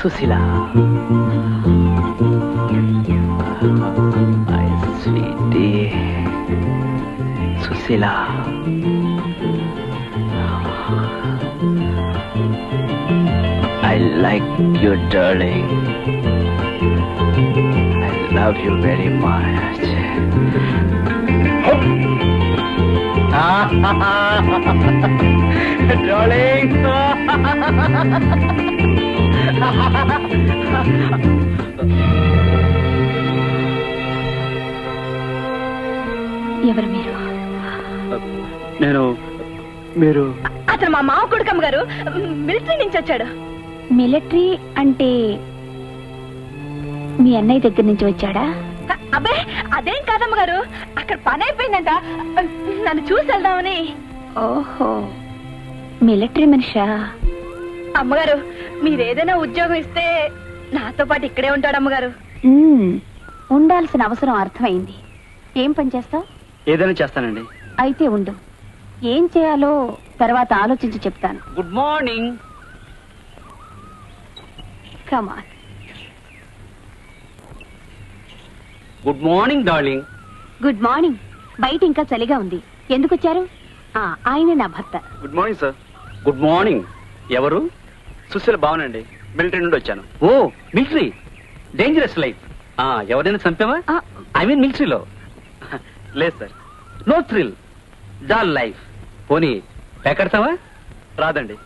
సుశీల, మై sweetie Sushila. I like you, darling. I love you very much. Darling. ఎవరు మీరు? మీరు అతను మా మావ కొడుకమ్మ గారు, మిలిటరీ నుంచి వచ్చాడు. మిలిటరీ అంటే మీ అన్నయ్య దగ్గర నుంచి వచ్చాడా? అబ్బే అదేం కాదమ్మ గారు, అక్కడ పని అయిపోయిందంట, నన్ను చూసి వెళ్దామని. ఓహో, మిలిటరీ మనిషా? అమ్మగారు, మీరేదైనా ఉద్యోగం ఇస్తే నాతో పాటు ఇక్కడే ఉంటాడు అమ్మగారు. ఉండాల్సిన అవసరం అర్థమైంది. ఏం పని చేస్తావు? ఏదైనా చేస్తానండి. అయితే ఉండు, ఏం చేయాలో తర్వాత ఆలోచించి చెప్తాను. Good morning. Come on. Good morning darling. Good morning. బయట ఇంకా చలిగా ఉంది. ఎందుకు వచ్చారు? ఆయన నా భర్త. Good morning sir. Good morning. ఎవరు? సుశీల బావనండి, మిలిటరీ నుండి వచ్చాను. ఓ, మిలిటరీ, డేంజరస్ లైఫ్. ఎవరైనా చంపావా? ఐ మీన్ మిలిటరీలో. లేదు sir. No thrill, dull life. పోనీ ఎక్కడతావా? రాదండి.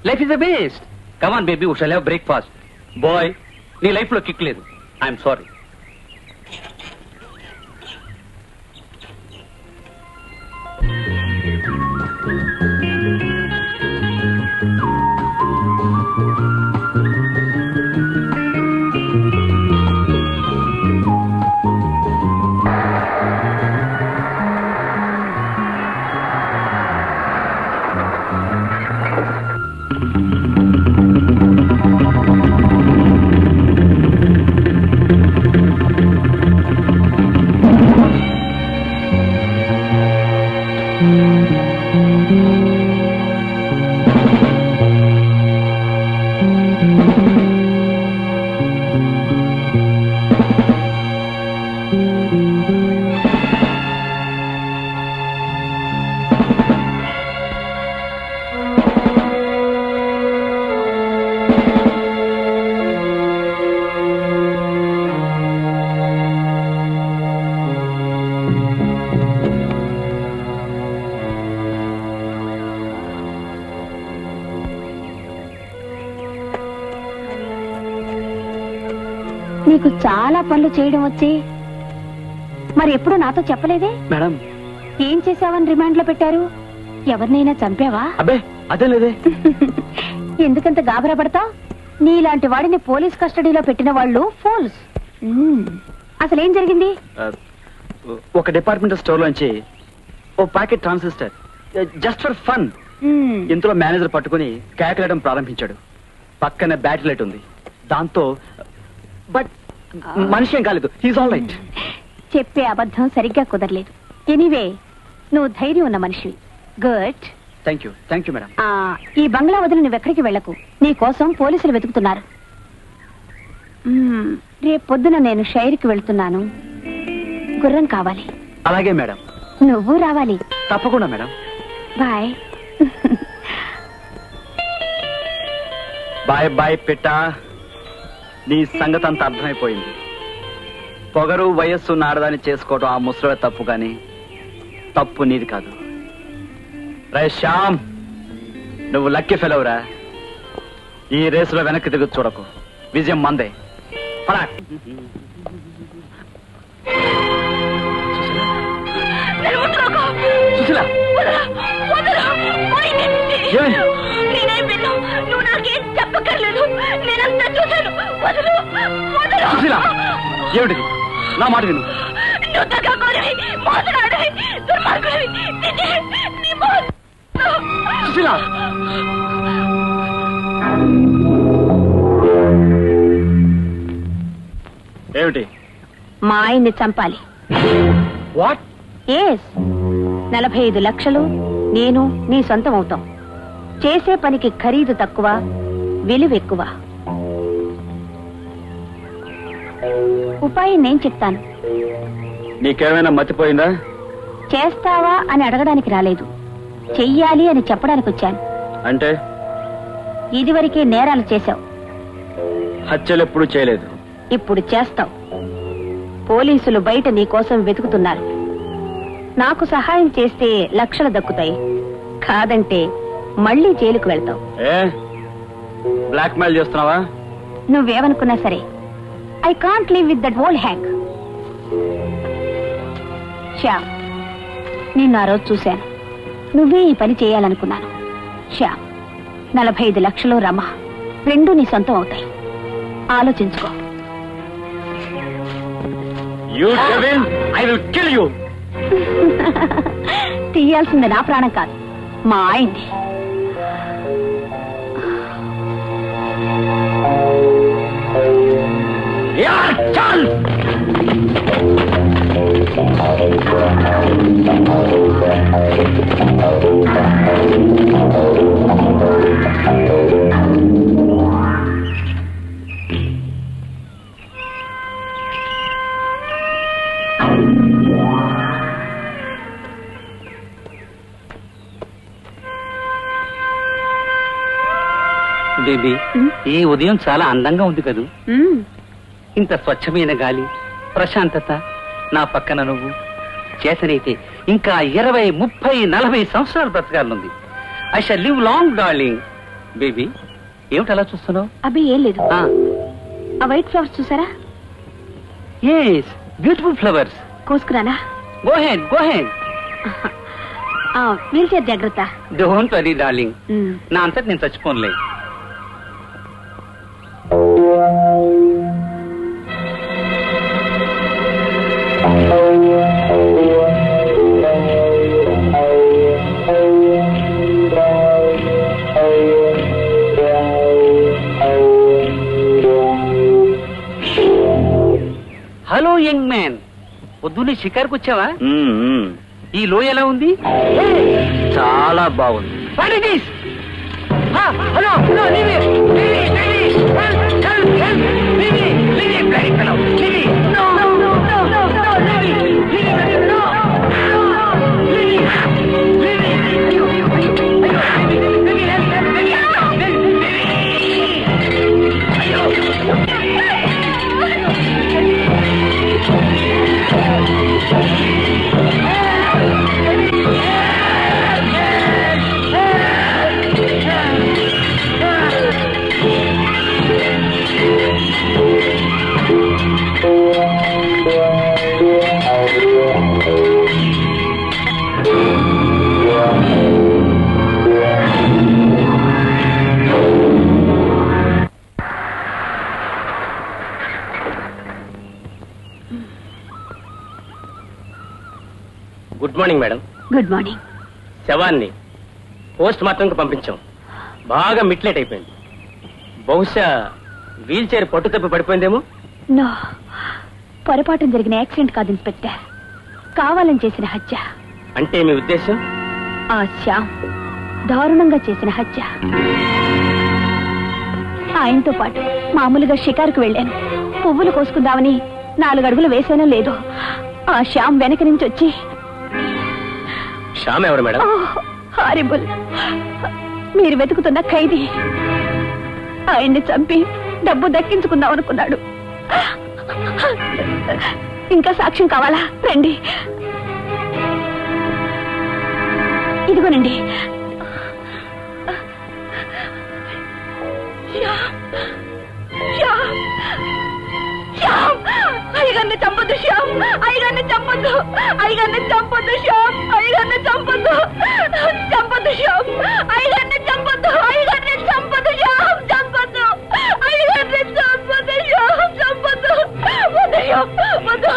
Life is the best. Come on baby, we shall have breakfast. Boy, నీ లైఫ్ లో కిక్ లేదు. I'm sorry. నీకు చాలా పనులు చేయడం వచ్చి మరి ఎప్పుడు నాతో చెప్పలేదే? మేడం, ఏం చేసావని రిమాండ్ లో పెట్టారు? ఎవరినైనా చంపావా? అబ్బే అదే లేదే. ఎందుకంత గాబరా పడతావు? నీలాంటి వాడిని పోలీస్ కస్టడీలో పెట్టిన వాళ్ళు ఫూల్స్. అసలేం జరిగింది? ఒక డిపార్ట్మెంటల్ స్టోర్ లోంచి ఓ packet transistor just for fun ఇందులో మేనేజర్ పట్టుకుని కేకలేయడం ప్రారంభించాడు. పక్కన బ్యాటరీ లైట్ ఉంది. దాంతో బట్ మనిషి ఏం కాలేదు. He's all right. చెప్పే అబద్ధం సరిగ్గా కుదరలేదు. ఎనీవే, నువ్వు ధైర్యం ఉన్న మనిషి. గుడ్. Thank you madam. ఈ బంగ్లా వదిలి నువ్వెక్కడికి వెళ్ళకు. నీ కోసం పోలీసులు వెతుకుతున్నారు. రేపు పొద్దున నేను షైర్కి వెళ్తున్నాను. గుర్రం కావాలి. అలాగే మేడం. నువ్వు రావాలి. తప్పకుండా madam. Bye. Bye bye Pitta. నీ సంగతి అంతా అర్థమైపోయింది. పొగరు వయస్సు నాడదాన్ని చేసుకోవటం ఆ ముసలి తప్పు, కానీ తప్పు నీది కాదు. రే శ్యామ్, నువ్వు లక్కీ ఫెలోరా. ఈ రేసులో వెనక్కి తిరుగు చూడకు. విజయం మందే. సుశీల, సుశీల, ఏమిటిది? నా మాట విను. సుశీల, ఏమిటి? మా ఆయన్ని చంపాలి. వాట్? ఎస్. 45 లక్షలు నేను నీ సొంతం అవుతాం. చేసే పనికి ఖరీదు తక్కువ, విలువ ఎక్కువ. ఉపాయం నేను చెప్తాను. నీకేమైనా మతిపోయిందా? చేస్తావా అని అడగడానికి రాలేదు, చెయ్యాలి అని చెప్పడానికి వచ్చాను. అంటే ఇదివరకే నేరాలు చేశావు, హత్యలెప్పుడు చేయలేదు. ఇప్పుడు చేస్తావు. పోలీసులు బయట నీ కోసం వెతుకుతున్నారు. నాకు సహాయం చేస్తే లక్షలు దక్కుతాయి, కాదంటే మళ్ళీ జైలుకు వెళ్తావు. ఏ బ్లాక్ మెయిల్ చేస్తున్నావా? నువ్వేమనుకున్నా సరే, I can't live with that old hang. Shyam, నిన్ను ఆ రోజు చూశాను. నువ్వే ఈ పని చేయాలనుకున్నాను. శ్యామ్, 45 లక్షలు రమ రెండు నీ సొంతం అవుతాయి. ఆలోచించుకో. You devil, I will kill you. తీయాల్సింది నా ప్రాణం కాదు, మా ఆయన్ని. బేబీ, ఈ ఉదయం చాలా అందంగా ఉంది కదూ. ఇంత స్వచ్ఛమైన గాలి, ప్రశాంతత, నా పక్కన నువ్వు. చేతనైతే ఇంకా 20, 30, 40 సంవత్సరాలు బ్రతకాలనుంది. I shall live long darling. Baby, ఏమిటి అలా చూస్తున్నావు? అబ్బి ఏం లేదు. ఆ వైట్ ఫ్లవర్స్ చూసారా? Yes, beautiful flowers. కోసుకురానా? Go head, go head. Wheelchair జాగ్రత్త. డోంట్ వరీ డార్లింగ్, నా అంతటి నేను చచ్చిపోనులే. హలో యంగ్ మ్యాన్, పొద్దున్నే షికారుకు వచ్చావా? ఈ లోయ ఎలా ఉంది? చాలా బాగుంది. Hello, good morning madam. Good morning. శవాన్ని పోస్ట్ మార్టంకు పంపించాం. బాగా మిట్లేట్ అయిపోయింది. బహుశా వీల్ చైర్ పట్టు తప్పి పడిపోయిందేమో. నో, పొరపాటున జరిగిన యాక్సిడెంట్ కాదు ఇన్స్పెక్టర్, కావాలని చేసిన హత్య. అంటే మీ ఉద్దేశం? ఆ శ్యామ్ దారుణంగా చేసిన హత్య. ఆయనతో పాటు మామూలుగా షికారుకు వెళ్ళాను. పువ్వులు కోసుకుందామని 4 అడుగులు వేసానో లేదో, ఆ శ్యామ్ వెనక నుంచి వచ్చి. శ్యామ్ ఎవరు మేడం? హారిబుల్, మీరు వెతుకుతున్న ఖైదీ. ఆయన్ని చంపి డబ్బు దక్కించుకుందాం అనుకున్నాడు. ఇంకా సాక్ష్యం కావాలా? రండి, ఇదిగోనండి. అయ్యగారిని చంపొద్దు శ్యామ్, అయ్యగారిని చంపొద్దు, అయ్యగారిని చంపొద్దు శ్యామ్, అయ్యగారిని చంపొద్దు, చంపొద్దు శ్యామ్, అయ్యగారిని చంపొద్దు, అయ్యగారిని చంపొద్దు శ్యామ్, చంపొద్దు, అయ్యగారిని చంపొద్దు శ్యామ్, చంపొద్దు, వద్దు శ్యామ్, వద్దు.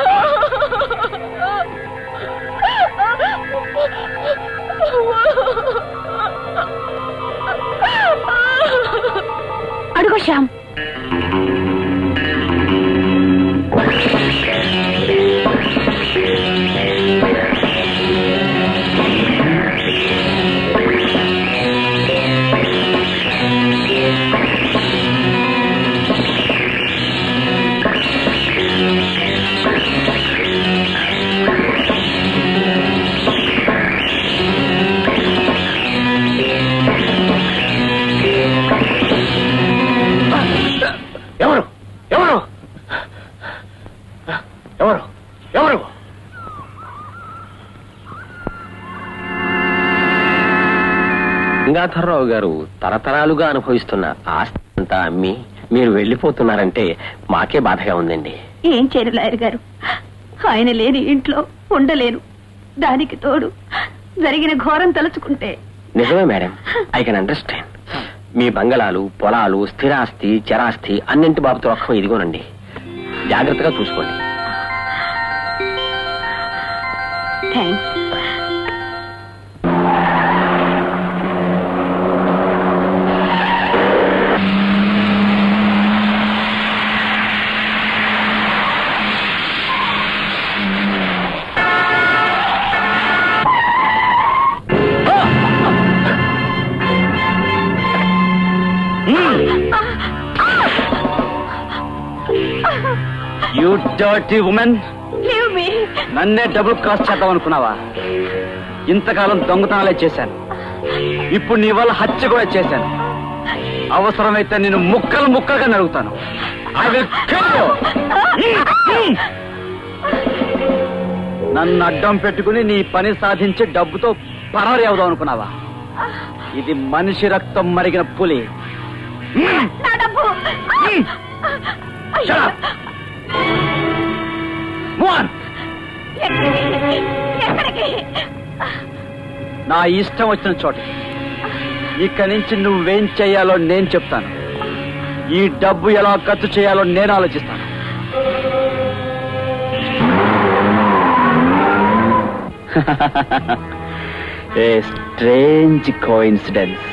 అడుగు శ్యామ్. గంగాధరరావు గారు తరతరాలుగా అనుభవిస్తున్న ఆస్తి అంతా అమ్మి మీరు వెళ్ళిపోతున్నారంటే మాకే బాధగా ఉందండి. ఏం చేయరు లాయర్ గారు, ఆయన లేని ఇంట్లో ఉండలేను. దానికి తోడు జరిగిన ఘోరం తలుచుకుంటే. నిజమే మేడం, ఐ కెన్ అండర్స్టాండ్. మీ బంగళాలు, పొలాలు, స్థిరాస్తి, చరాస్తి అన్నింటి బాబుతో ఒక్క ఇదిగోనండి, జాగ్రత్తగా చూసుకోండి. Thanks. You dirty women, Leave me. నన్నే డబుల్ క్రాస్ చేద్దాం అనుకున్నావా? ఇంతకాలం దొంగతనాలే చేశాను, ఇప్పుడు నీ వల్ల హత్య కూడా చేశాను. అవసరమైతే నేను ముక్కలు ముక్కలుగా నరుగుతాను. I will kill you. నన్ను అడ్డం పెట్టుకుని నీ పని సాధించి డబ్బుతో పరారి అవుదాం అనుకున్నావా? ఇది మనిషి రక్తం మరిగిన పులి. నా డబ్బు. Shut up. Move on. ఎక్కడికి? నా ఇష్టం వచ్చిన చోట. ఇక్కడి నుంచి నువ్వేం చేయాలో నేను చెప్తాను. ఈ డబ్బు ఎలా ఖర్చు చేయాలో నేను ఆలోచిస్తాను. ఏ స్ట్రేంజ్ కోఇన్సిడెన్స్.